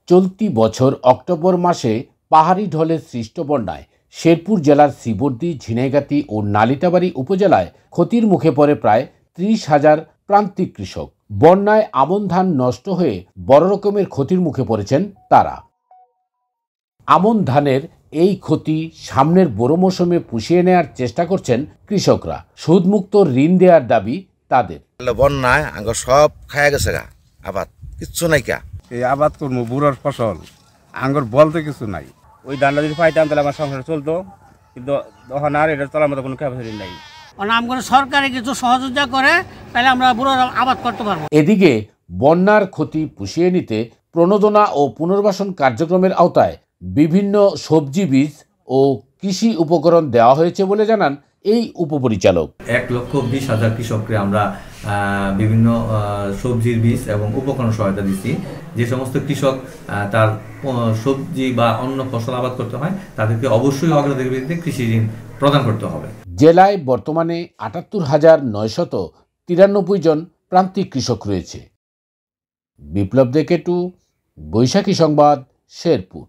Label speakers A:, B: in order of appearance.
A: চলতি বছর অক্টোবর মাসে পাহাড়ি ঢলে সৃষ্ট বন্যায় শেরপুর জেলার শ্রীবর্দী, ঝিনাইগাতি ও নালিতাবাড়ী উপজেলায় ক্ষতির মুখে পড়ে প্রায় 30,000 প্রান্তিক কৃষক। বন্যায় আমন ধান নষ্ট হয়ে বড় রকমের ক্ষতির মুখে পড়েছেন তারা। আমন ধানের এই ক্ষতি সামনের বোরো মৌসুমে পুষিয়ে নেওয়ার চেষ্টা করছেন কৃষকরা। সুদমুক্ত ঋণ দেওয়ার দাবি তাদের।
B: বন্যায় আঙ্গ সব খায়া গেছে গা, আবাদ কিচ্ছু নাই কা।
C: এই আবাদ করবো বুড়ার ফসল, আঙ্গুর বলতে কিছু নাই।
D: ওই ধানটা যদি পাইতাম তাহলে আমার সংসার চলতো, কিন্তু তখন আর এটা চলার মতো কোনো ক্যাপাসিটি নাই।
E: আমরা সরকারে কিছু সহযোগিতা করে তাহলে আমরা বুড়ো আবাদ করতে পারবো।
A: এদিকে বন্যার ক্ষতি পুষিয়ে নিতে প্রণোদনা ও পুনর্বাসন কার্যক্রমের আওতায় বিভিন্ন সবজি বীজ ও কৃষি উপকরণ দেওয়া হয়েছে বলে জানান এই উপপরিচালক।
F: 1,20,000 কৃষককে আমরা বিভিন্ন সবজির বীজ এবং উপকরণ সহায়তা দিচ্ছি। যে সমস্ত কৃষক তার সবজি বা অন্য ফসল আবাদ করতে হয় তাদেরকে অবশ্যই অগ্রাধিকার ভিত্তিতে কৃষি ঋণ প্রদান করতে হবে। জেলায় বর্তমানে 78,993 জন প্রান্তিক কৃষক রয়েছে। বিপ্লব দেকেটু, বৈশাখী সংবাদ, শেরপুর।